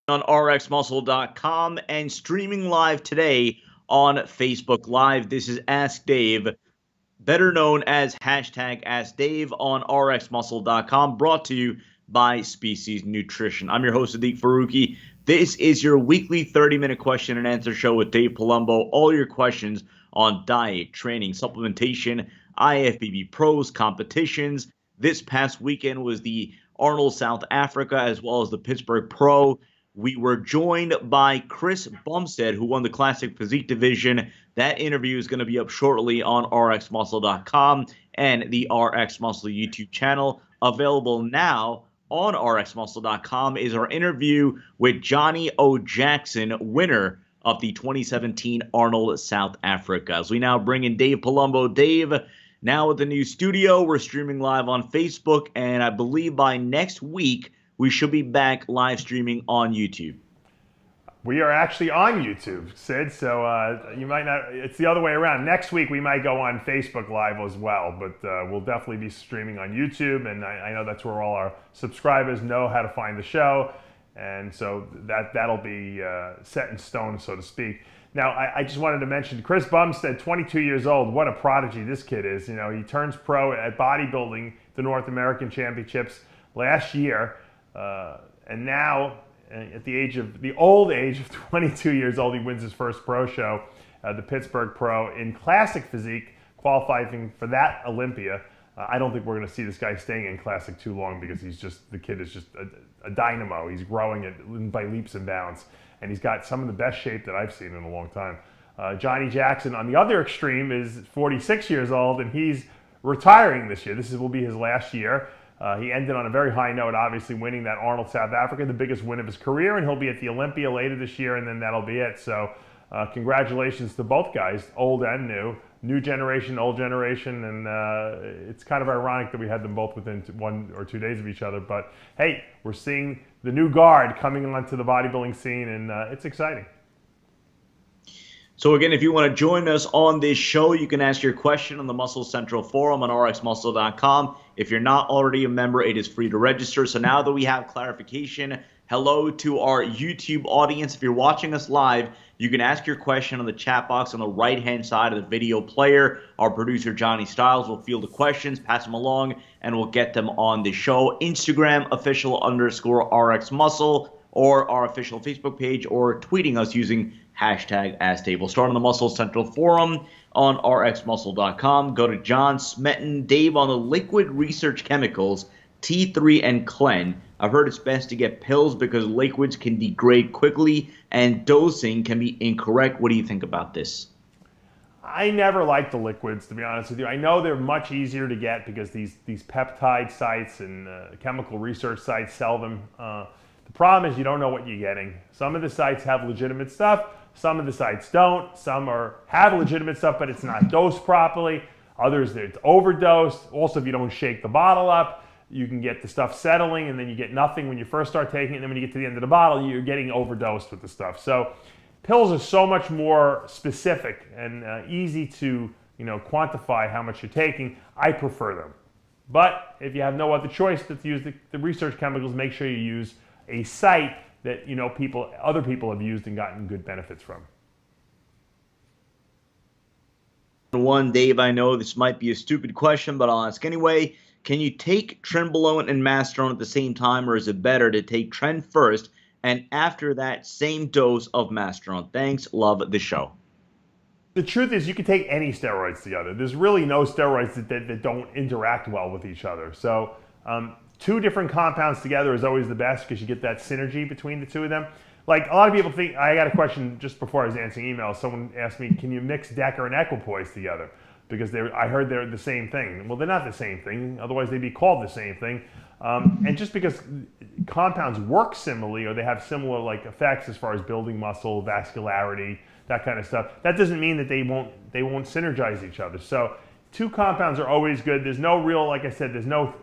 on rxmuscle.com and streaming live today on Facebook Live. This is Ask Dave, better known as hashtag Ask Dave on rxmuscle.com, brought to you by Species Nutrition. I'm your host, Sadiq Faruqi. This is your weekly 30-minute question and answer show with Dave Palumbo. All your questions on diet, training, supplementation, IFBB pros, competitions. This past weekend was the Arnold South Africa as well as the Pittsburgh Pro. We were joined by Chris Bumstead, who won the Classic Physique division. That interview is going to be up shortly on rxmuscle.com and the RX Muscle YouTube channel. Available now on rxmuscle.com is our interview with Johnny O. Jackson, winner of the 2017 Arnold South Africa. As we now bring in Dave Palumbo. Dave, now with the new studio, we're streaming live on Facebook, and I believe by next week, we should be back live streaming on YouTube. We are actually on YouTube, Sid, so you might not, it's the other way around. Next week we might go on Facebook Live as well, but we'll definitely be streaming on YouTube, and I know that's where all our subscribers know how to find the show, and so that'll be set in stone, so to speak. Now, I just wanted to mention Chris Bumstead, 22 years old. What a prodigy this kid is. You know, he turns pro at bodybuilding, the North American Championships last year. And now, at the old age of 22 years old, he wins his first pro show, the Pittsburgh Pro, in Classic Physique, qualifying for that Olympia. I don't think we're going to see this guy staying in Classic too long because the kid is just a dynamo. He's growing it by leaps and bounds, and he's got some of the best shape that I've seen in a long time. Johnny Jackson, on the other extreme, is 46 years old, and he's retiring this year. Will be his last year. He ended on a very high note, obviously winning that Arnold South Africa, the biggest win of his career, and he'll be at the Olympia later this year, and then that'll be it. So congratulations to both guys, old and new generation, old generation, and it's kind of ironic that we had them both within 1 or 2 days of each other. But hey, we're seeing the new guard coming onto the bodybuilding scene, and it's exciting. So again, if you want to join us on this show, you can ask your question on the Muscle Central Forum on rxmuscle.com. If you're not already a member, it is free to register. So now that we have clarification, hello to our YouTube audience. If you're watching us live, you can ask your question on the chat box on the right-hand side of the video player. Our producer, Johnny Styles, will field the questions, pass them along, and we'll get them on the show. Instagram, official_RxMuscle, or our official Facebook page, or tweeting us using hashtag AskDave. We'll start on the Muscle Central Forum on rxmuscle.com. Go to John Smetten. Dave, on the liquid research chemicals, T3 and Clen. I've heard it's best to get pills because liquids can degrade quickly and dosing can be incorrect. What do you think about this? I never liked the liquids, to be honest with you. I know they're much easier to get because these peptide sites and chemical research sites sell them. The problem is you don't know what you're getting. Some of the sites have legitimate stuff. Some of the sites don't. Some have legitimate stuff, but it's not dosed properly. Others, it's overdosed. Also, if you don't shake the bottle up, you can get the stuff settling, and then you get nothing when you first start taking it. And then when you get to the end of the bottle, you're getting overdosed with the stuff. So pills are so much more specific and easy to quantify how much you're taking. I prefer them. But if you have no other choice to use the research chemicals, make sure you use a site that other people have used and gotten good benefits from. One, Dave, I know this might be a stupid question, but I'll ask anyway. Can you take trenbolone and masteron at the same time, or is it better to take tren first and after that same dose of masteron? Thanks, love the show. The truth is you can take any steroids together. There's really no steroids that don't interact well with each other. So two different compounds together is always the best because you get that synergy between the two of them. Like a lot of people think, I got a question just before I was answering emails. Someone asked me, can you mix Decker and Equipoise together? Because I heard they're the same thing. Well, they're not the same thing. Otherwise, they'd be called the same thing. And just because compounds work similarly or they have similar effects as far as building muscle, vascularity, that kind of stuff, that doesn't mean that they won't synergize each other. So two compounds are always good. There's no real, like I said, there's no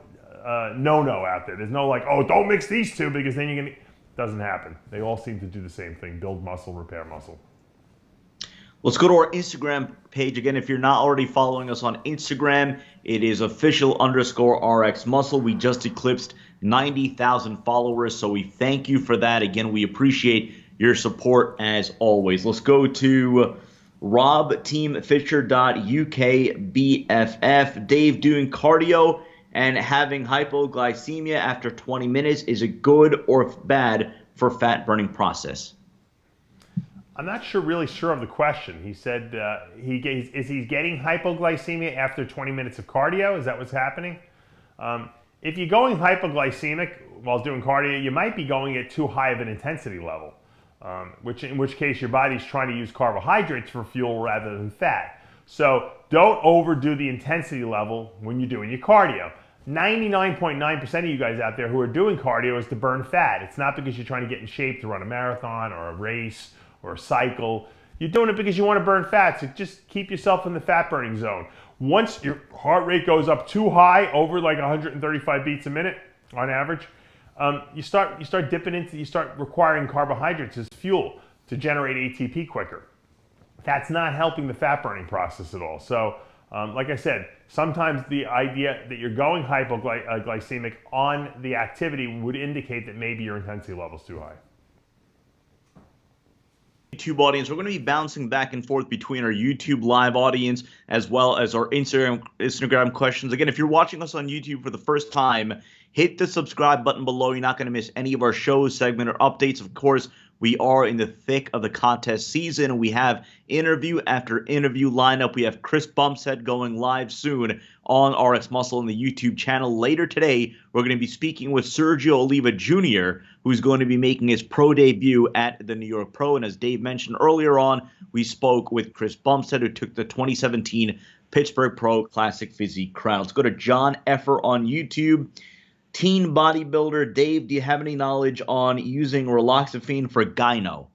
no-no out there. There's no don't mix these two because then you're going to... Doesn't happen. They all seem to do the same thing, build muscle, repair muscle. Let's go to our Instagram page. Again, if you're not already following us on Instagram, it is official_RX Muscle. We just eclipsed 90,000 followers, so we thank you for that. Again, we appreciate your support as always. Let's go to robteamfisher.ukbff. Dave, doing cardio and having hypoglycemia after 20 minutes, is it good or bad for fat burning process? I'm not really sure of the question. He said is he getting hypoglycemia after 20 minutes of cardio? Is that what's happening? If you're going hypoglycemic while doing cardio, you might be going at too high of an intensity level, in which case your body's trying to use carbohydrates for fuel rather than fat. So don't overdo the intensity level when you're doing your cardio. 99.9% of you guys out there who are doing cardio is to burn fat. It's not because you're trying to get in shape to run a marathon or a race or a cycle. You're doing it because you want to burn fat, so just keep yourself in the fat burning zone. Once your heart rate goes up too high, over like 135 beats a minute on average, you start requiring carbohydrates as fuel to generate ATP quicker. That's not helping the fat burning process at all. So like I said, sometimes the idea that you're going hypoglycemic on the activity would indicate that maybe your intensity level is too high. YouTube audience, we're going to be bouncing back and forth between our YouTube live audience as well as our Instagram questions. Again, if you're watching us on YouTube for the first time, hit the subscribe button below. You're not going to miss any of our shows, segment, or updates. Of course, we are in the thick of the contest season. We have interview after interview lineup. We have Chris Bumstead going live soon on RX Muscle on the YouTube channel. Later today, we're going to be speaking with Sergio Oliva Jr., who's going to be making his pro debut at the New York Pro. And as Dave mentioned earlier on, we spoke with Chris Bumstead, who took the 2017 Pittsburgh Pro Classic Physique crown. Let's go to John Effer on YouTube. Teen bodybuilder. Dave, do you have any knowledge on using raloxifene for gyno?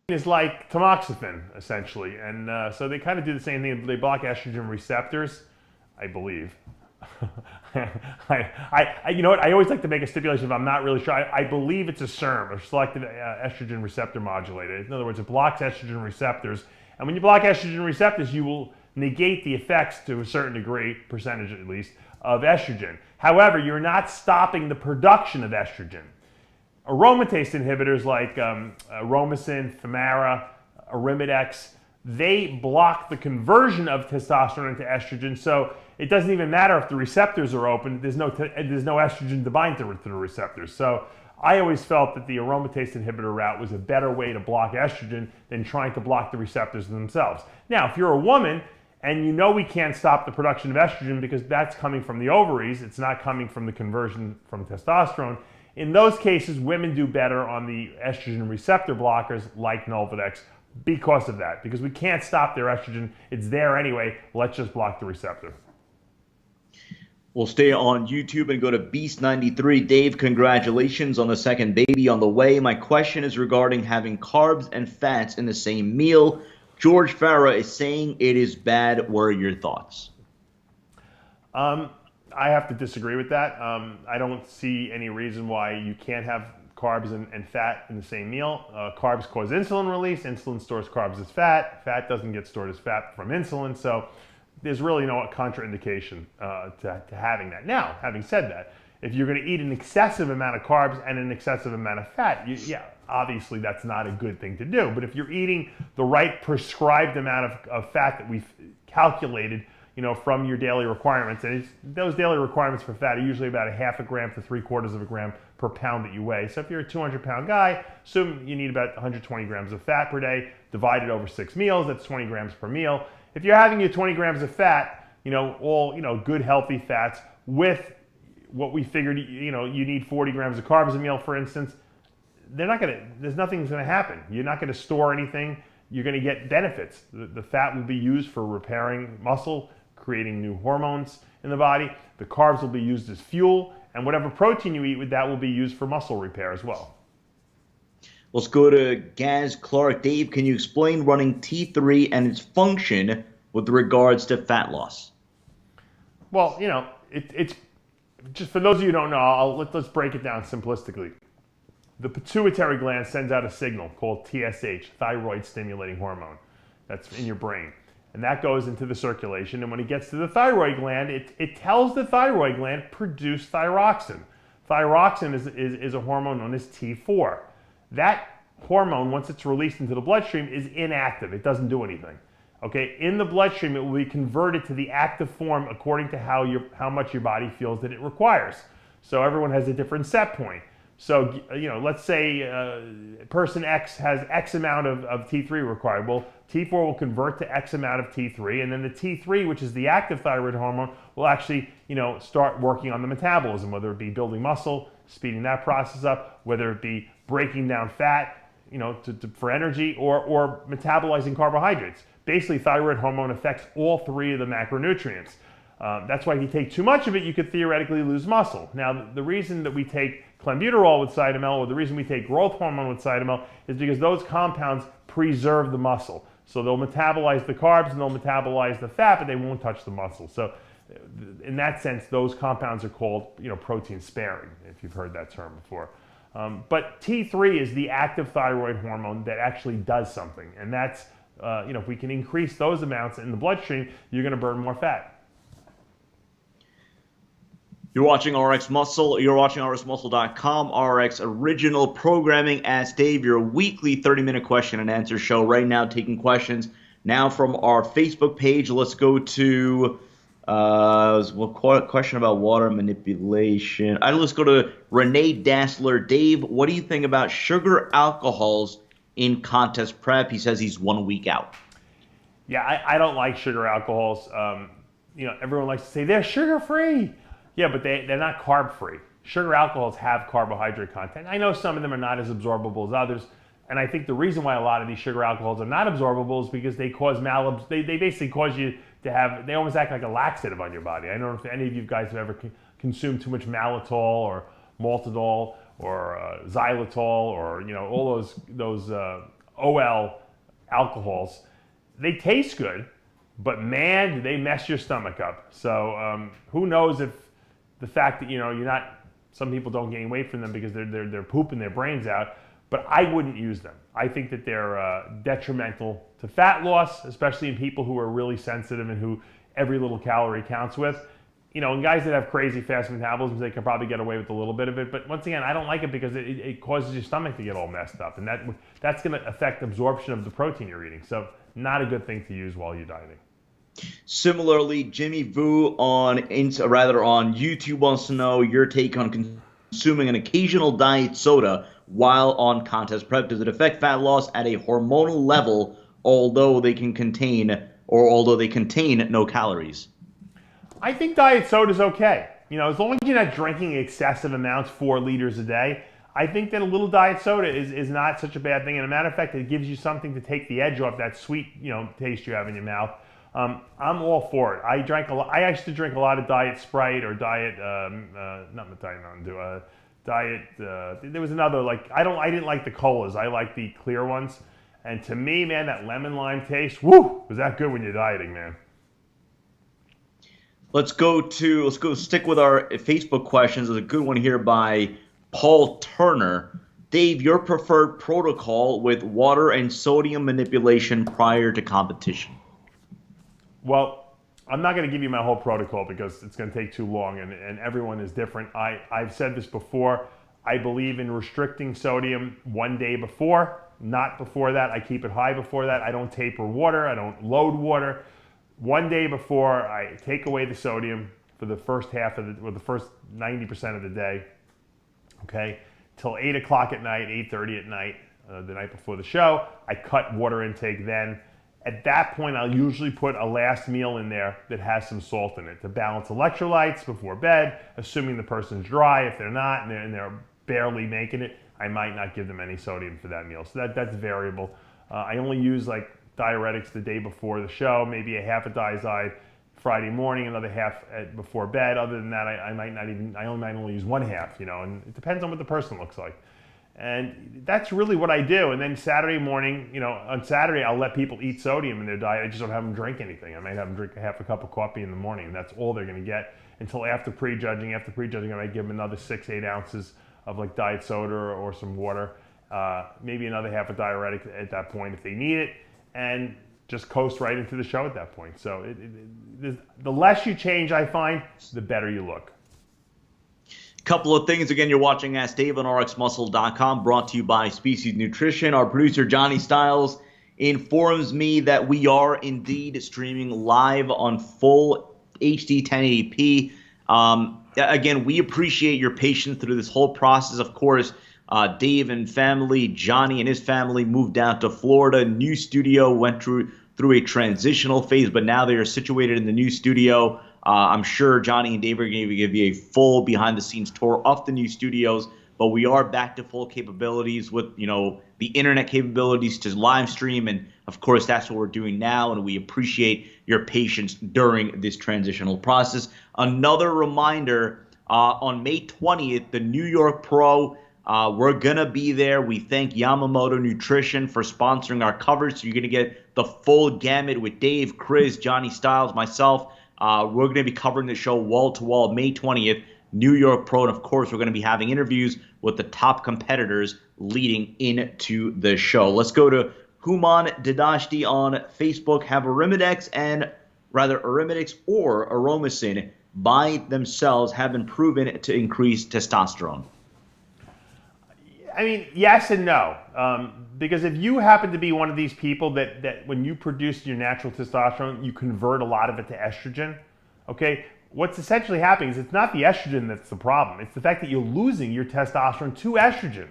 It's like tamoxifen, essentially. And so they kind of do the same thing. They block estrogen receptors, I believe. You know what? I always like to make a stipulation if I'm not really sure. I believe it's a SERM, a selective estrogen receptor modulator. In other words, it blocks estrogen receptors. And when you block estrogen receptors, you will negate the effects to a certain degree, percentage at least, of estrogen. However, you're not stopping the production of estrogen. Aromatase inhibitors like Aromacin, Femara, Arimidex, they block the conversion of testosterone into estrogen, so it doesn't even matter if the receptors are open. There's no estrogen to bind to the receptors. So I always felt that the aromatase inhibitor route was a better way to block estrogen than trying to block the receptors themselves. Now, if you're a woman and you know we can't stop the production of estrogen because that's coming from the ovaries, it's not coming from the conversion from testosterone, in those cases, women do better on the estrogen receptor blockers like Nolvadex because of that. Because we can't stop their estrogen. It's there anyway. Let's just block the receptor. We'll stay on YouTube and go to Beast93. Dave, congratulations on the second baby on the way. My question is regarding having carbs and fats in the same meal. George Farah is saying it is bad. What are your thoughts? I have to disagree with that. I don't see any reason why you can't have carbs and fat in the same meal. Carbs cause insulin release. Insulin stores carbs as fat. Fat doesn't get stored as fat from insulin. So there's really no contraindication to having that. Now, having said that, if you're going to eat an excessive amount of carbs and an excessive amount of fat, yeah, obviously that's not a good thing to do. But if you're eating the right prescribed amount of fat that we've calculated, from your daily requirements, and those daily requirements for fat are usually about a half a gram to 3/4 of a gram per pound that you weigh. So if you're a 200-pound guy, assume you need about 120 grams of fat per day, divided over 6 meals, that's 20 grams per meal. If you're having your 20 grams of fat, all good healthy fats with what we figured, you need 40 grams of carbs a meal, for instance, there's nothing's going to happen. You're not going to store anything. You're going to get benefits. The fat will be used for repairing muscle, creating new hormones in the body. The carbs will be used as fuel, and whatever protein you eat with that will be used for muscle repair as well. Let's go to Gaz Clark. Dave, can you explain running T3 and its function with regards to fat loss? Well, it's just for those of you who don't know, let's break it down simplistically. the pituitary gland sends out a signal called TSH, thyroid stimulating hormone. That's in your brain. And that goes into the circulation. And when it gets to the thyroid gland, it tells the thyroid gland, produce thyroxine. Thyroxine is a hormone known as T4. That hormone, once it's released into the bloodstream, is inactive. It doesn't do anything. Okay, in the bloodstream, it will be converted to the active form according to how much your body feels that it requires. So everyone has a different set point. So, let's say person X has X amount of T3 required. Well, T4 will convert to X amount of T3, and then the T3, which is the active thyroid hormone, will actually, start working on the metabolism, whether it be building muscle, speeding that process up, whether it be breaking down fat, for energy, or metabolizing carbohydrates. Basically, thyroid hormone affects all three of the macronutrients. That's why if you take too much of it, you could theoretically lose muscle. Now, the reason that we take clenbuterol with Cytomel, or the reason we take growth hormone with Cytomel, is because those compounds preserve the muscle. So they'll metabolize the carbs and they'll metabolize the fat, but they won't touch the muscle. So in that sense, those compounds are called protein sparing, if you've heard that term before. But T3 is the active thyroid hormone that actually does something. And that's, if we can increase those amounts in the bloodstream, you're going to burn more fat. You're watching RX Muscle. You're watching RxMuscle.com, RX original programming. Ask Dave, your weekly 30-minute question and answer show. Right now, taking questions now from our Facebook page. Let's go to question about water manipulation. Let's go to Renee Dassler. Dave, what do you think about sugar alcohols in contest prep? He says he's 1 week out. Yeah, I don't like sugar alcohols. Everyone likes to say they're sugar-free. Yeah, but they're not carb-free. Sugar alcohols have carbohydrate content. I know some of them are not as absorbable as others, and I think the reason why a lot of these sugar alcohols are not absorbable is because they cause they basically cause you to have, they almost act like a laxative on your body. I don't know if any of you guys have ever consumed too much malitol or maltodol or xylitol or all those OL alcohols. They taste good, but man, do they mess your stomach up. So who knows if the fact that you're not, some people don't gain weight from them because they're pooping their brains out, but I wouldn't use them. I think that they're detrimental to fat loss, especially in people who are really sensitive and who every little calorie counts with. And guys that have crazy fast metabolisms, they can probably get away with a little bit of it. But once again, I don't like it because it causes your stomach to get all messed up, and that's going to affect absorption of the protein you're eating. So not a good thing to use while you're dieting. Similarly, Jimmy Vu on YouTube wants to know your take on consuming an occasional diet soda while on contest prep. Does it affect fat loss at a hormonal level, although they contain no calories? I think diet soda is okay. As long as you're not drinking excessive amounts, 4 liters a day, I think that a little diet soda is not such a bad thing. And a matter of fact, it gives you something to take the edge off that sweet, taste you have in your mouth. I'm all for it. I used to drink a lot of Diet Sprite or Diet, not Diet Mountain Dew, Diet, there was another, I didn't like the colas. I like the clear ones. And to me, man, that lemon lime taste, woo, was that good when you're dieting, man. Let's go stick with our Facebook questions. There's a good one here by Paul Turner. Dave, your preferred protocol with water and sodium manipulation prior to competition? Well, I'm not going to give you my whole protocol because it's going to take too long, and everyone is different. I've said this before. I believe in restricting sodium 1 day before, not before that. I keep it high before that. I don't taper water. I don't load water. 1 day before, I take away the sodium for the first the first 90% of the day, okay? Till 8 o'clock at night, 8:30 at night, the night before the show. I cut water intake then. At that point, I'll usually put a last meal in there that has some salt in it to balance electrolytes before bed, assuming the person's dry. If they're not and they're barely making it, I might not give them any sodium for that meal. So that's variable. I only use diuretics the day before the show, maybe a half a Diazide Friday morning, another half before bed. Other than that, I might only use 1/2, and it depends on what the person looks like. And that's really what I do. And then Saturday morning, on Saturday, I'll let people eat sodium in their diet. I just don't have them drink anything. I might have them drink half a cup of coffee in the morning, and that's all they're going to get until after prejudging. After prejudging, I might give them another 6-8 ounces of like diet soda or some water, maybe another half a diuretic at that point if they need it, and just coast right into the show at that point. So the less you change, I find, the better you look. Couple of things. Again, you're watching Ask Dave on RxMuscle.com, brought to you by Species Nutrition. Our producer, Johnny Styles, informs me that we are indeed streaming live on full HD 1080p. Again, we appreciate your patience through this whole process. Of course, Dave and family, Johnny and his family moved down to Florida. New studio, went through a transitional phase, but now they are situated in the new studio. I'm sure Johnny and Dave are going to give you a full behind-the-scenes tour of the new studios, but we are back to full capabilities with, the internet capabilities to live stream, and of course that's what we're doing now, and we appreciate your patience during this transitional process. Another reminder, on May 20th, the New York Pro, we're going to be there. We thank Yamamoto Nutrition for sponsoring our coverage, so you're going to get the full gamut with Dave, Chris, Johnny Styles, myself. We're going to be covering the show wall-to-wall May 20th, New York Pro, and of course we're going to be having interviews with the top competitors leading into the show. Let's go to Human Didashti on Facebook. Have Arimidex or Aromacin by themselves have been proven to increase testosterone? I mean, yes and no. Because if you happen to be one of these people that when you produce your natural testosterone, you convert a lot of it to estrogen, okay? What's essentially happening is it's not the estrogen that's the problem. It's the fact that you're losing your testosterone to estrogen.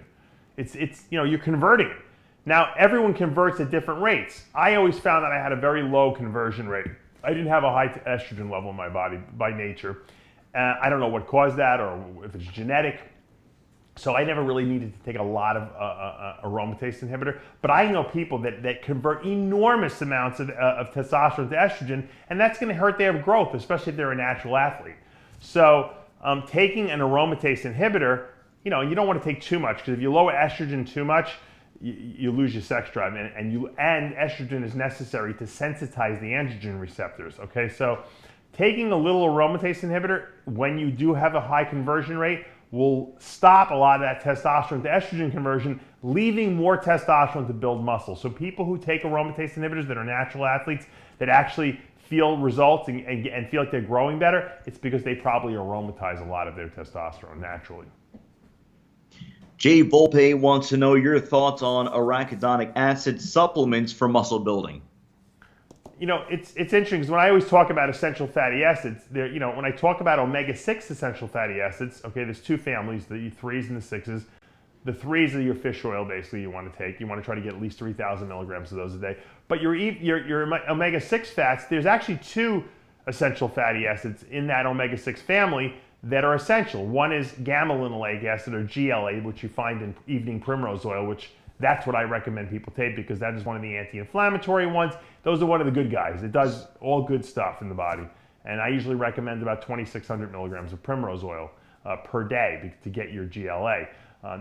It's you're converting it. Now, everyone converts at different rates. I always found that I had a very low conversion rate. I didn't have a high estrogen level in my body by nature. I don't know what caused that or if it's genetic. So I never really needed to take a lot of aromatase inhibitor. But I know people that convert enormous amounts of testosterone to estrogen, and that's going to hurt their growth, especially if they're a natural athlete. So taking an aromatase inhibitor, you don't want to take too much, because if you lower estrogen too much, you lose your sex drive, and estrogen is necessary to sensitize the androgen receptors. Okay, so taking a little aromatase inhibitor when you do have a high conversion rate will stop a lot of that testosterone to estrogen conversion, leaving more testosterone to build muscle. So people who take aromatase inhibitors that are natural athletes that actually feel results and feel like they're growing better, it's because they probably aromatize a lot of their testosterone naturally. Jay Volpe wants to know your thoughts on arachidonic acid supplements for muscle building. It's interesting because when I always talk about essential fatty acids, when I talk about omega-6 essential fatty acids, okay, there's two families, the 3s and the 6s. The 3s are your fish oil, basically, you want to take. You want to try to get at least 3,000 milligrams of those a day. But your omega-6 fats, there's actually two essential fatty acids in that omega-6 family that are essential. One is gamma-linolenic acid, or GLA, which you find in evening primrose oil, which that's what I recommend people take because that is one of the anti-inflammatory ones. Those are one of the good guys. It does all good stuff in the body. And I usually recommend about 2,600 milligrams of primrose oil per day to get your GLA.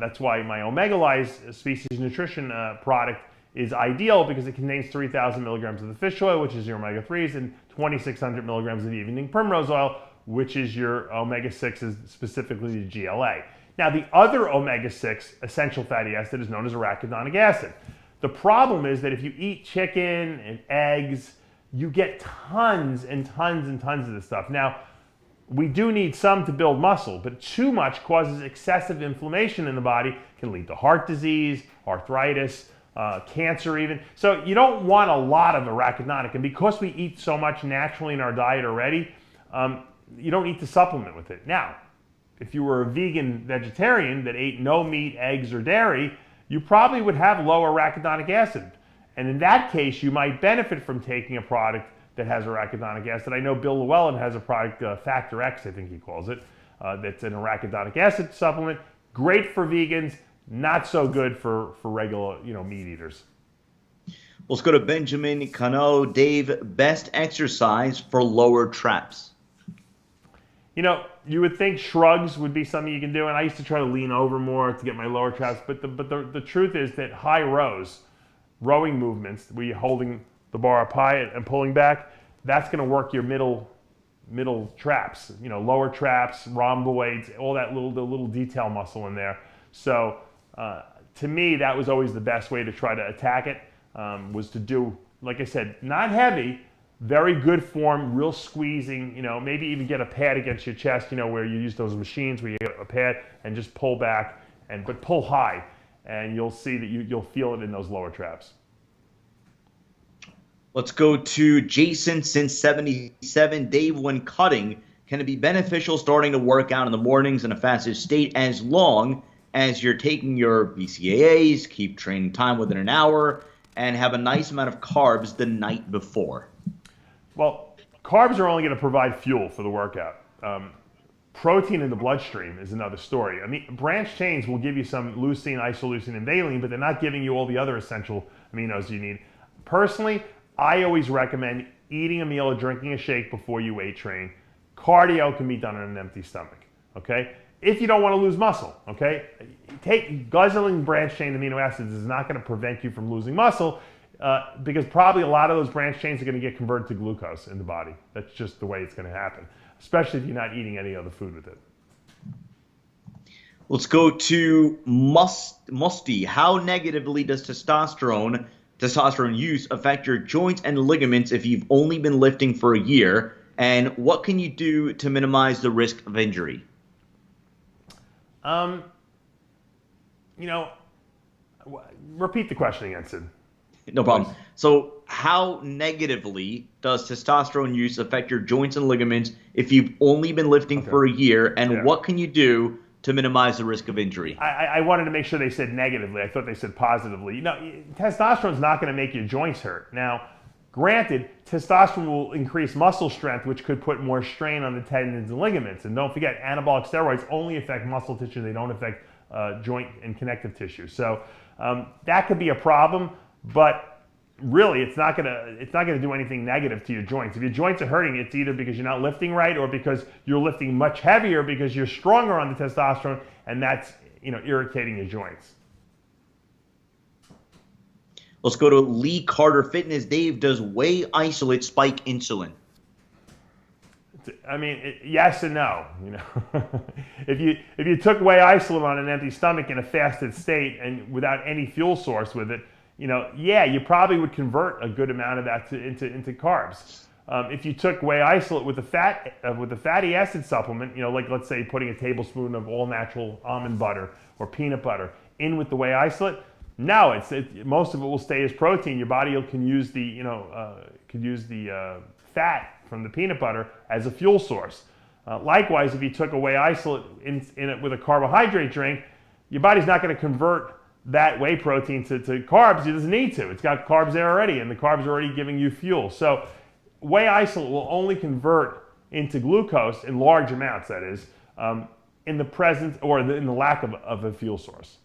That's why my Omega-Lyze Species Nutrition product is ideal because it contains 3,000 milligrams of the fish oil, which is your omega-3s, and 2,600 milligrams of evening primrose oil, which is your omega-6s, specifically the GLA. Now, the other omega-6 essential fatty acid is known as arachidonic acid. The problem is that if you eat chicken and eggs, you get tons and tons and tons of this stuff. Now, we do need some to build muscle, but too much causes excessive inflammation in the body, can lead to heart disease, arthritis, cancer even. So you don't want a lot of arachidonic, and because we eat so much naturally in our diet already, you don't need to supplement with it. Now, if you were a vegan vegetarian that ate no meat, eggs, or dairy, you probably would have low arachidonic acid. And in that case, you might benefit from taking a product that has arachidonic acid. I know Bill Llewellyn has a product, Factor X, I think he calls it, that's an arachidonic acid supplement. Great for vegans, not so good for regular meat eaters. Let's go to Benjamin Cano. Dave, best exercise for lower traps? You would think shrugs would be something you can do, and I used to try to lean over more to get my lower traps, but the truth is that high rows, rowing movements, where you're holding the bar up high and pulling back, that's going to work your middle middle traps, lower traps, rhomboids, all that the little detail muscle in there. So to me, that was always the best way to try to attack it, was to do, like I said, not heavy, very good form, real squeezing, maybe even get a pad against your chest, where you use those machines where you get a pad and just pull back, but pull high, and you'll see that you'll feel it in those lower traps. Let's go to Jason since 77. Dave, when cutting, can it be beneficial starting to work out in the mornings in a fasted state as long as you're taking your BCAAs, keep training time within an hour, and have a nice amount of carbs the night before? Well, carbs are only going to provide fuel for the workout. Protein in the bloodstream is another story. I mean, branched chains will give you some leucine, isoleucine, and valine, but they're not giving you all the other essential aminos you need. Personally, I always recommend eating a meal or drinking a shake before you weight train. Cardio can be done on an empty stomach, okay? If you don't want to lose muscle, okay? Guzzling branched chain amino acids is not going to prevent you from losing muscle, because probably a lot of those branched chains are going to get converted to glucose in the body. That's just the way it's going to happen, especially if you're not eating any other food with it. Let's go to Musty. How negatively does testosterone use affect your joints and ligaments if you've only been lifting for a year? And what can you do to minimize the risk of injury? Repeat the question again, Sid. No problem. So how negatively does testosterone use affect your joints and ligaments if you've only been lifting for a year? And what can you do to minimize the risk of injury? I wanted to make sure they said negatively. I thought they said positively. Testosterone is not going to make your joints hurt. Now, granted, testosterone will increase muscle strength, which could put more strain on the tendons and ligaments. And don't forget, anabolic steroids only affect muscle tissue. They don't affect joint and connective tissue. So that could be a problem. But really, it's not gonna do anything negative to your joints. If your joints are hurting, it's either because you're not lifting right or because you're lifting much heavier because you're stronger on the testosterone, and that's irritating your joints. Let's go to Lee Carter Fitness. Dave, does whey isolate spike insulin? I mean, yes and no. If you took whey isolate on an empty stomach in a fasted state and without any fuel source with it, yeah, you probably would convert a good amount of that into carbs. If you took whey isolate with a fatty acid supplement, like let's say putting a tablespoon of all natural almond butter or peanut butter in with the whey isolate, no, most of it will stay as protein. Your body can use the fat from the peanut butter as a fuel source. Likewise, if you took a whey isolate in it with a carbohydrate drink, your body's not going to convert that whey protein to carbs. It doesn't need to. It's got carbs there already, and the carbs are already giving you fuel. So whey isolate will only convert into glucose in large amounts, that is, in the presence or in the lack of a fuel source.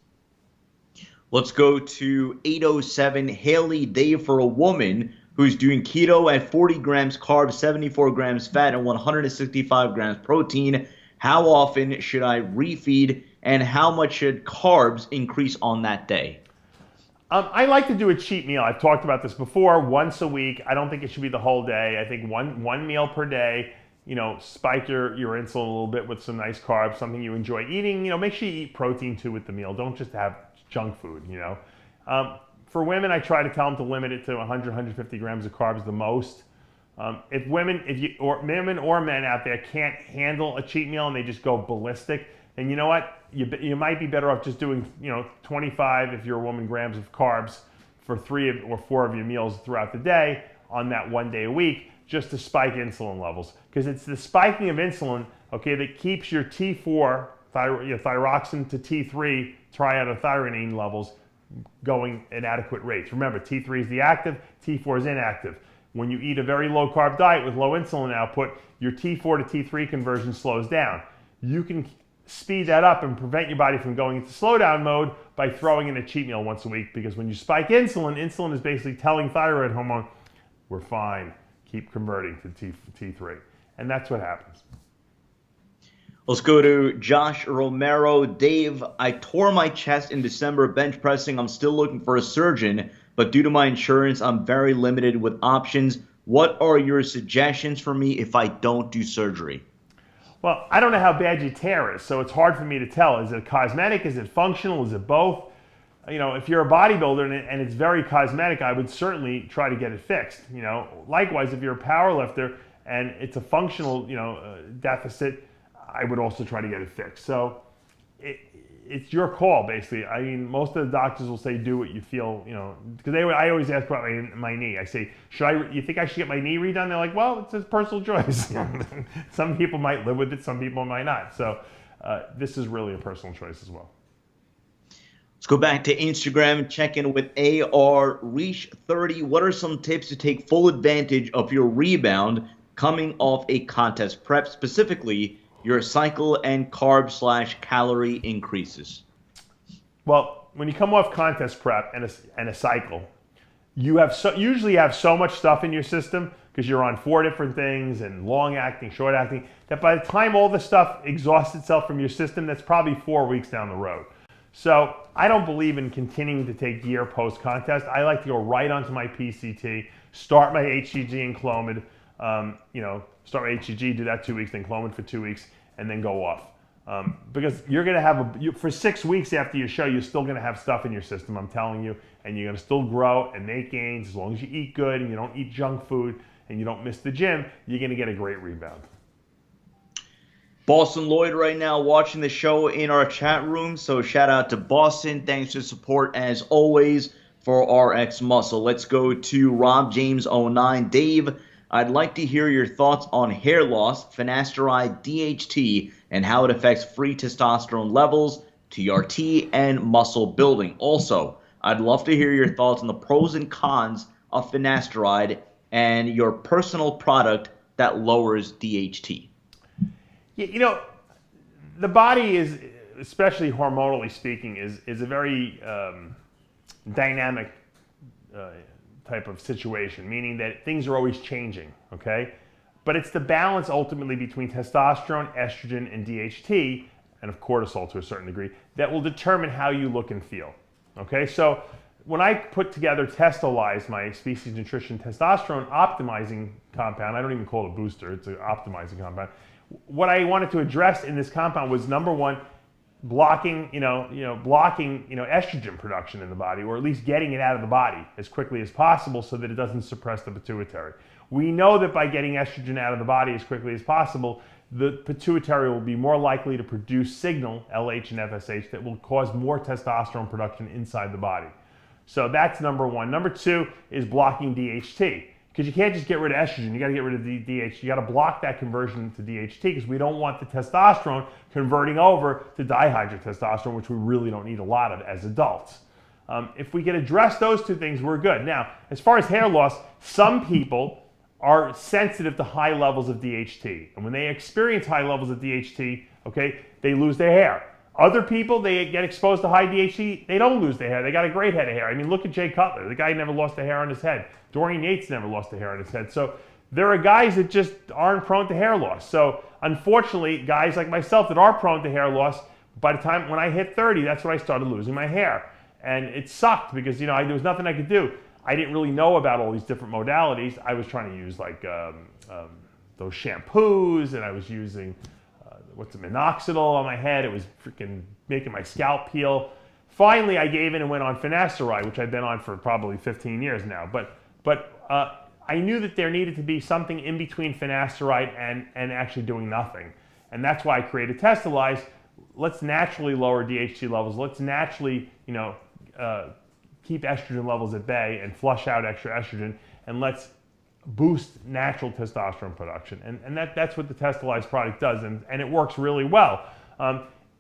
Let's go to 807 Haley. Dave, for a woman who's doing keto at 40 grams carbs, 74 grams fat, and 165 grams protein, how often should I refeed, and how much should carbs increase on that day? I like to do a cheat meal. I've talked about this before, once a week. I don't think it should be the whole day. I think one meal per day. Spike your insulin a little bit with some nice carbs, something you enjoy eating. Make sure you eat protein too with the meal. Don't just have junk food, For women, I try to tell them to limit it to 100, 150 grams of carbs the most. If women or men out there can't handle a cheat meal and they just go ballistic, then you know what? You might be better off just doing 25 if you're a woman grams of carbs for 3 or 4 of your meals throughout the day on that one day a week, just to spike insulin levels. Because it's the spiking of insulin, okay, that keeps your T4 thyroxine to T3 triiodothyronine levels going at adequate rates. Remember, T3 is the active, T4 is inactive. When you eat a very low carb diet with low insulin output, your T4 to T3 conversion slows down. You can speed that up and prevent your body from going into slowdown mode by throwing in a cheat meal once a week, because when you spike insulin is basically telling thyroid hormone, we're fine, keep converting to T3. And that's what happens. Let's go to Josh Romero. Dave, I tore my chest in December bench pressing. I'm still looking for a surgeon, but due to my insurance, I'm very limited with options. What are your suggestions for me if I don't do surgery? Well, I don't know how bad your tear is, so it's hard for me to tell. Is it cosmetic? Is it functional? Is it both? You know, if you're a bodybuilder and it's very cosmetic, I would certainly try to get it fixed. You know, likewise, if you're a power lifter and it's a functional, deficit, I would also try to get it fixed. So it's your call, basically. I mean, most of the doctors will say do what you feel, because I always ask about my knee. I say, you think I should get my knee redone? They're like, well, it's a personal choice. Some people might live with it, some people might not. So this is really a personal choice as well. Let's go back to Instagram, check in with AR Reach 30. What are some tips to take full advantage of your rebound coming off a contest prep, specifically your cycle and carb/calorie increases? Well, when you come off contest prep and a cycle, you usually have so much stuff in your system because you're on 4 different things and long acting, short acting, that by the time all the stuff exhausts itself from your system, that's probably 4 weeks down the road. So I don't believe in continuing to take gear post-contest. I like to go right onto my PCT, start my HCG and Clomid, start my HCG, do that 2 weeks, then Clomid for 2 weeks, and then go off. Because you're going to have, for 6 weeks after your show, you're still going to have stuff in your system, I'm telling you, and you're going to still grow and make gains as long as you eat good and you don't eat junk food and you don't miss the gym, you're going to get a great rebound. Boston Lloyd right now watching the show in our chat room. So shout out to Boston. Thanks for the support as always for RX Muscle. Let's go to Rob James 09. Dave, I'd like to hear your thoughts on hair loss, finasteride, DHT, and how it affects free testosterone levels, TRT, and muscle building. Also, I'd love to hear your thoughts on the pros and cons of finasteride and your personal product that lowers DHT. The body is, especially hormonally speaking, is a very dynamic type of situation, meaning that things are always changing, okay? But it's the balance ultimately between testosterone, estrogen, and DHT, and of cortisol to a certain degree, that will determine how you look and feel, okay? So when I put together Testolize, my Species Nutrition Testosterone Optimizing compound, I don't even call it a booster, it's an optimizing compound. What I wanted to address in this compound was, number one, blocking estrogen production in the body, or at least getting it out of the body as quickly as possible so that it doesn't suppress the pituitary. We know that by getting estrogen out of the body as quickly as possible, the pituitary will be more likely to produce signal, LH and FSH, that will cause more testosterone production inside the body. So that's number one. Number two is blocking DHT. Because you can't just get rid of estrogen, you got to get rid of the DHT. You got to block that conversion to DHT because we don't want the testosterone converting over to dihydrotestosterone, which we really don't need a lot of as adults. If we can address those two things, we're good. Now, as far as hair loss, some people are sensitive to high levels of DHT. And when they experience high levels of DHT, okay, they lose their hair. Other people, they get exposed to high DHT, they don't lose their hair. They got a great head of hair. I mean, look at Jay Cutler. The guy never lost a hair on his head. Dorian Yates never lost a hair on his head. So there are guys that just aren't prone to hair loss. So unfortunately, guys like myself that are prone to hair loss, by the time when I hit 30, that's when I started losing my hair. And it sucked because, there was nothing I could do. I didn't really know about all these different modalities. I was trying to use like those shampoos, and I was using minoxidil on my head. It was freaking making my scalp peel. Finally, I gave in and went on finasteride, which I've been on for probably 15 years now. But I knew that there needed to be something in between finasteride and actually doing nothing. And that's why I created Testolize. Let's naturally lower DHT levels. Let's naturally, keep estrogen levels at bay and flush out extra estrogen. And let's boost natural testosterone production. And that's what the Testolize product does. And it works really well.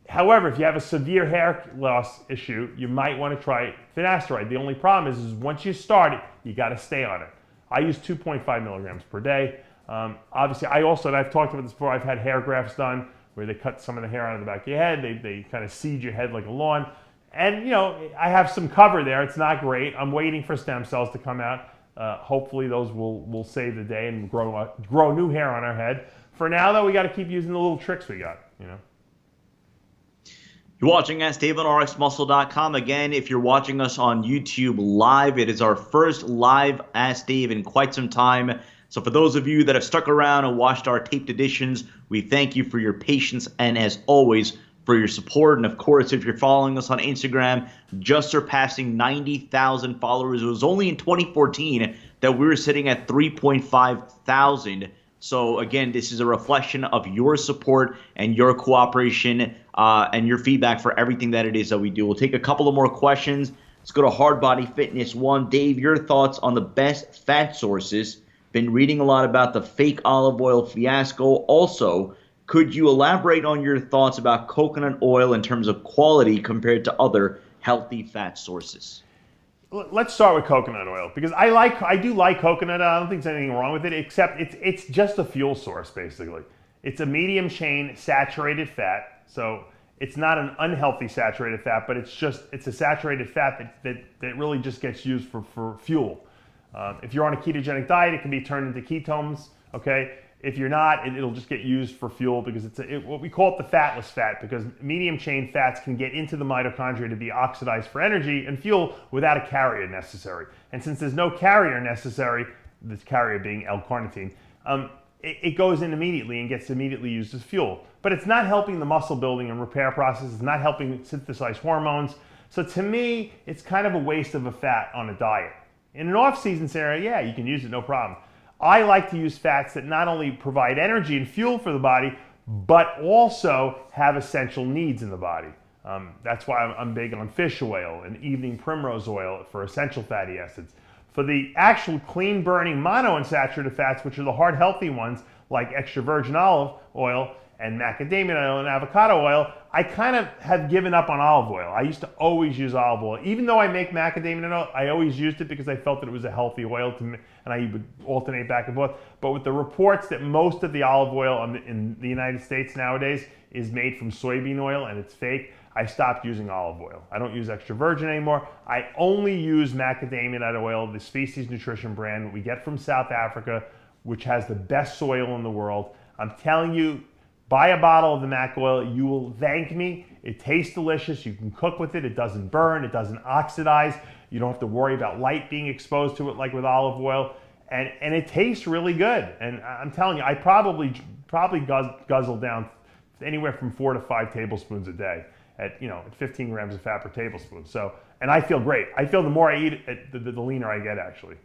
However, if you have a severe hair loss issue, you might want to try finasteride. The only problem is once you start it, you got to stay on it. I use 2.5 milligrams per day. Obviously, and I've talked about this before, I've had hair grafts done where they cut some of the hair out of the back of your head. They kind of seed your head like a lawn. And, I have some cover there. It's not great. I'm waiting for stem cells to come out. Hopefully those will save the day and grow new hair on our head. For now, though, we got to keep using the little tricks we got, You're watching Ask Dave on RxMuscle.com. Again, if you're watching us on YouTube live, it is our first live Ask Dave in quite some time. So for those of you that have stuck around and watched our taped editions, we thank you for your patience and, as always, for your support. And of course, if you're following us on Instagram, just surpassing 90,000 followers. It was only in 2014 that we were sitting at 3.5 thousand. So again, this is a reflection of your support and your cooperation and your feedback for everything that it is that we do. We'll take a couple of more questions. Let's go to Hard Body Fitness 1. Dave, your thoughts on the best fat sources? Been reading a lot about the fake olive oil fiasco. Also, could you elaborate on your thoughts about coconut oil in terms of quality compared to other healthy fat sources? Let's start with coconut oil, because I do like coconut oil. I don't think there's anything wrong with it, except it's just a fuel source, basically. It's a medium chain saturated fat, so it's not an unhealthy saturated fat, but it's a saturated fat that really just gets used for fuel. If you're on a ketogenic diet, it can be turned into ketones, okay? If you're not, it'll just get used for fuel, because what we call it the fatless fat, because medium chain fats can get into the mitochondria to be oxidized for energy and fuel without a carrier necessary. And since there's no carrier necessary, this carrier being L-carnitine, it goes in immediately and gets immediately used as fuel. But it's not helping the muscle building and repair process. It's not helping synthesize hormones. So to me, it's kind of a waste of a fat on a diet. In an off-season scenario, yeah, you can use it, no problem. I like to use fats that not only provide energy and fuel for the body, but also have essential needs in the body. That's why I'm big on fish oil and evening primrose oil for essential fatty acids. For the actual clean burning monounsaturated fats, which are the heart healthy ones, like extra virgin olive oil and macadamia oil and avocado oil, I kind of have given up on olive oil. I used to always use olive oil. Even though I make macadamia oil, I always used it because I felt that it was a healthy oil to me, and I would alternate back and forth. But with the reports that most of the olive oil in the United States nowadays is made from soybean oil and it's fake, I stopped using olive oil. I don't use extra virgin anymore. I only use macadamia nut oil, the Species Nutrition brand we get from South Africa, which has the best soil in the world. I'm telling you, buy a bottle of the mac oil. You will thank me. It tastes delicious. You can cook with it. It doesn't burn. It doesn't oxidize. You don't have to worry about light being exposed to it like with olive oil. And it tastes really good. And I'm telling you, I probably guzzle down anywhere from 4 to 5 tablespoons a day at 15 grams of fat per tablespoon. So, and I feel great. I feel the more I eat it, the leaner I get, actually.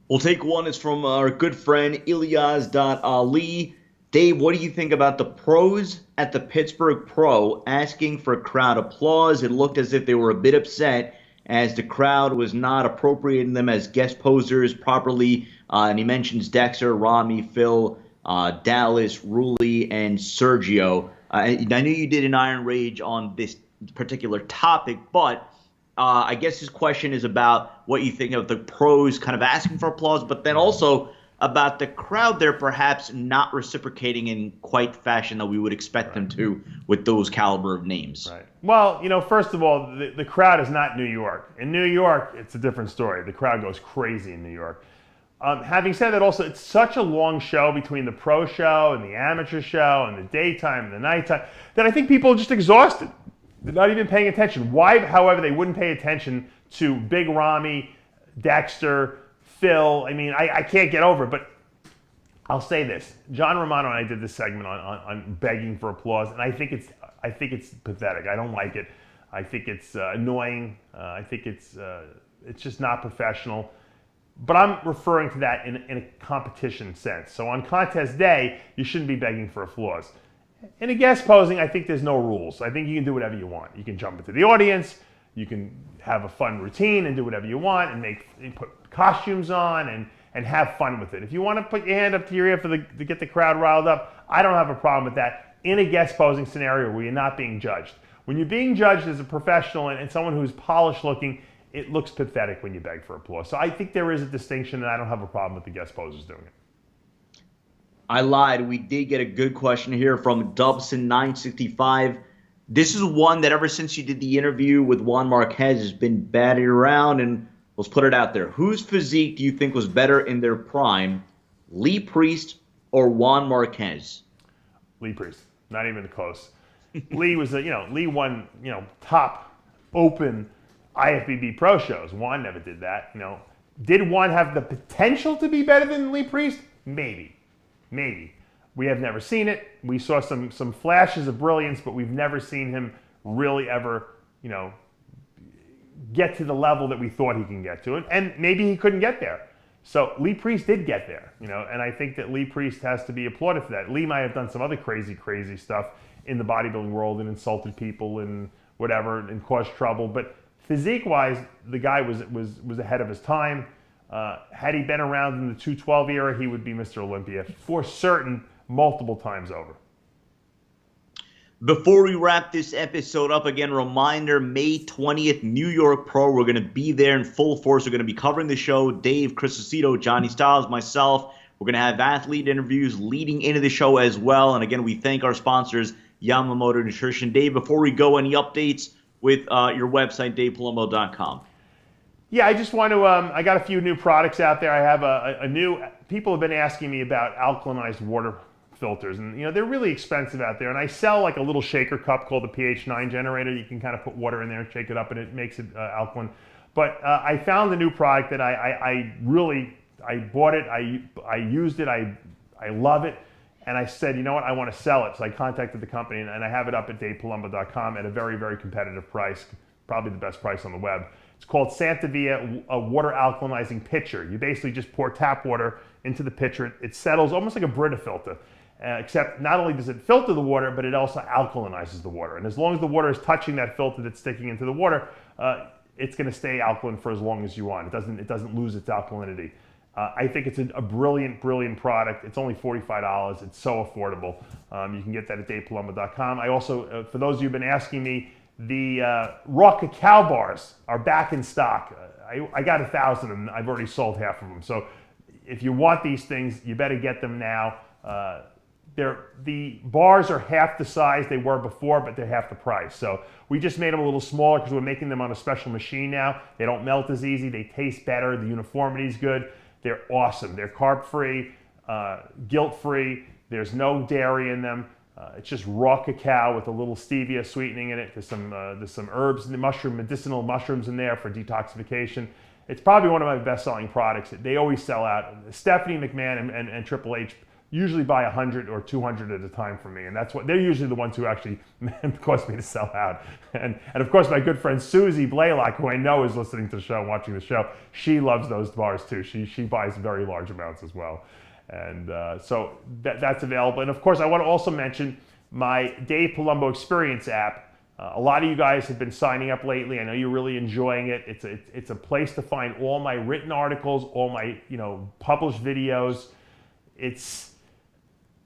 We'll take one. It's from our good friend Ilyas.Ali. Dave, what do you think about the pros at the Pittsburgh Pro asking for crowd applause? It looked as if they were a bit upset as the crowd was not appropriating them as guest posers properly. And he mentions Dexter, Rami, Phil, Dallas, Ruli, and Sergio. I knew you did an Iron Rage on this particular topic, but I guess his question is about what you think of the pros kind of asking for applause, but then also about the crowd there perhaps not reciprocating in quite fashion that we would expect them to with those caliber of names. Right. Well, first of all, the crowd is not New York. In New York, it's a different story. The crowd goes crazy in New York. Having said that, also, it's such a long show between the pro show and the amateur show and the daytime and the nighttime that I think people are just exhausted. They're not even paying attention. Why, however, they wouldn't pay attention to Big Rami, Dexter, Phil. I mean, I can't get over it, but I'll say this. John Romano and I did this segment on begging for applause, and I think it's pathetic. I don't like it. I think it's annoying. I think it's just not professional. But I'm referring to that in a competition sense. So on contest day, you shouldn't be begging for applause. In a guest posing, I think there's no rules. I think you can do whatever you want. You can jump into the audience, you can have a fun routine and do whatever you want and put costumes on and have fun with it. If you want to put your hand up to your ear to get the crowd riled up, I don't have a problem with that in a guest posing scenario where you're not being judged. When you're being judged as a professional and someone who's polished looking, it looks pathetic when you beg for applause. So I think there is a distinction, and I don't have a problem with the guest posers doing it. I lied. We did get a good question here from Dubson965. This is one that ever since you did the interview with Juan Marquez has been batted around, and let's put it out there. Whose physique do you think was better in their prime, Lee Priest or Juan Marquez? Lee Priest. Not even close. Lee was, Lee won, top open IFBB pro shows. Juan never did that. Did Juan have the potential to be better than Lee Priest? Maybe. We have never seen it. We saw some flashes of brilliance, but we've never seen him really ever, get to the level that we thought he can get to. And maybe he couldn't get there. So Lee Priest did get there, and I think that Lee Priest has to be applauded for that. Lee might have done some other crazy stuff in the bodybuilding world and insulted people and whatever and caused trouble, but physique-wise, the guy was ahead of his time. Had he been around in the 212 era, he would be Mr. Olympia for certain, multiple times over. Before we wrap this episode up, again, reminder, May 20th, New York Pro. We're going to be there in full force. We're going to be covering the show. Dave, Chris Aceto, Johnny Styles, myself. We're going to have athlete interviews leading into the show as well. And again, we thank our sponsors, Yamamoto Nutrition. Dave, before we go, any updates with your website, DavePalumbo.com? Yeah, I just want to, I got a few new products out there. I have a new, people have been asking me about alkalinized water filters, and they're really expensive out there, and I sell like a little shaker cup called the pH9 generator. You can kind of put water in there and shake it up and it makes it alkaline. But I found a new product that I bought it, I used it, I love it, and I said, you know what, I want to sell it. So I contacted the company, and I have it up at DavePalumbo.com at a very, very competitive price, probably the best price on the web. It's called Santa Via, a water alkalinizing pitcher. You basically just pour tap water into the pitcher. It settles almost like a Brita filter. Except not only does it filter the water, but it also alkalinizes the water. And as long as the water is touching that filter that's sticking into the water, it's going to stay alkaline for as long as you want. It doesn't lose its alkalinity. I think it's a brilliant product. It's only $45. It's so affordable. You can get that at DavePalumbo.com. I also, for those of you who've been asking me, the raw cacao bars are back in stock. I got 1,000 of them. I've already sold half of them. So if you want these things, you better get them now. The bars are half the size they were before, but they're half the price. So we just made them a little smaller because we're making them on a special machine now. They don't melt as easy. They taste better. The uniformity is good. They're awesome. They're carb-free, guilt-free. There's no dairy in them. It's just raw cacao with a little stevia sweetening in it. There's some herbs and medicinal mushrooms in there for detoxification. It's probably one of my best-selling products. They always sell out. Stephanie McMahon and Triple H usually buy 100 or 200 at a time from me, and that's what they're usually the ones who actually cause me to sell out. And of course, my good friend Susie Blaylock, who I know is listening to the show, watching the show, she loves those bars too. She buys very large amounts as well, and so that's available. And of course, I want to also mention my Dave Palumbo Experience app. A lot of you guys have been signing up lately. I know you're really enjoying it. It's a place to find all my written articles, all my published videos.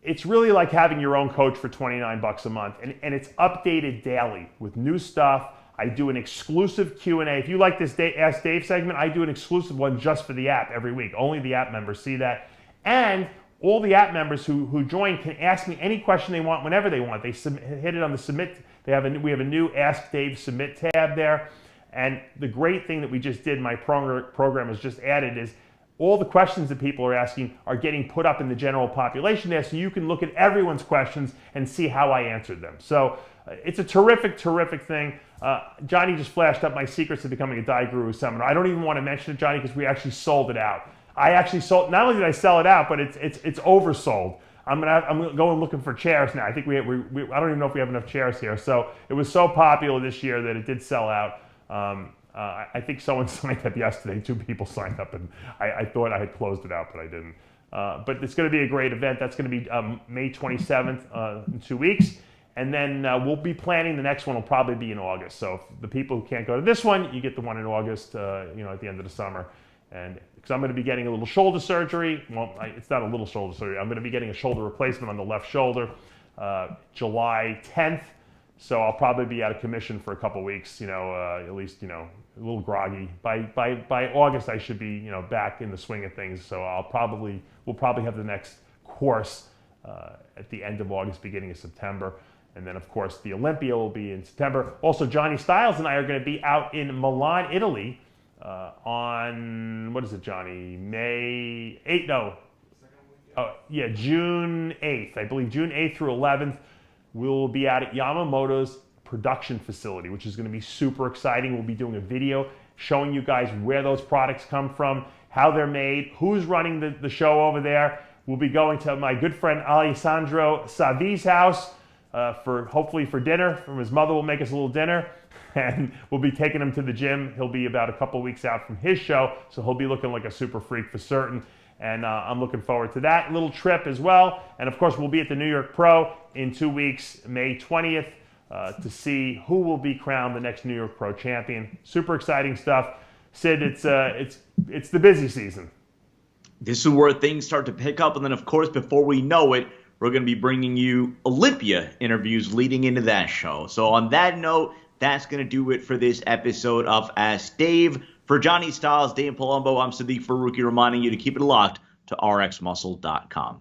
It's really like having your own coach for $29 a month, and it's updated daily with new stuff. I do an exclusive Q&A. If you like this Ask Dave segment, I do an exclusive one just for the app every week. Only the app members see that. And all the app members who join can ask me any question they want whenever they want. They hit it on the submit. We have a new Ask Dave Submit tab there. And the great thing that we just did, my program has just added, is all the questions that people are asking are getting put up in the general population there, so you can look at everyone's questions and see how I answered them. So it's a terrific thing. Johnny just flashed up my secrets to becoming a Diet Guru seminar. I don't even want to mention it, Johnny, because we actually sold it out. I actually sold. Not only did I sell it out, but it's oversold. I'm going looking for chairs now. I think I don't even know if we have enough chairs here. So it was so popular this year that it did sell out. I think someone signed up yesterday. 2 people signed up, and I thought I had closed it out, but I didn't. But it's going to be a great event. That's going to be May 27th in 2 weeks. And then we'll be planning the next one will probably be in August. So if the people who can't go to this one, you get the one in August, at the end of the summer. And because I'm going to be getting a little shoulder surgery. Well, it's not a little shoulder surgery. I'm going to be getting a shoulder replacement on the left shoulder July 10th. So I'll probably be out of commission for a couple weeks, at least, a little groggy. By August, I should be, back in the swing of things. So we'll probably have the next course at the end of August, beginning of September. And then, of course, the Olympia will be in September. Also, Johnny Styles and I are going to be out in Milan, Italy on, what is it, Johnny? May 8th? No. June 8th. I believe June 8th through 11th. We'll be out at Yamamoto's production facility, which is going to be super exciting. We'll be doing a video showing you guys where those products come from, how they're made, who's running the show over there. We'll be going to my good friend Alessandro Savi's house hopefully for dinner. From his mother will make us a little dinner, and we'll be taking him to the gym. He'll be about a couple weeks out from his show, so he'll be looking like a super freak for certain. And I'm looking forward to that little trip as well. And of course, we'll be at the New York Pro in 2 weeks, May 20th, to see who will be crowned the next New York Pro champion. Super exciting stuff. Sid, it's the busy season. This is where things start to pick up, and then of course, before we know it, we're going to be bringing you Olympia interviews leading into that show. So on that note, that's going to do it for this episode of Ask Dave. For Johnny Styles, Dave Palumbo, I'm Sadiq Faruqi, reminding you to keep it locked to rxmuscle.com.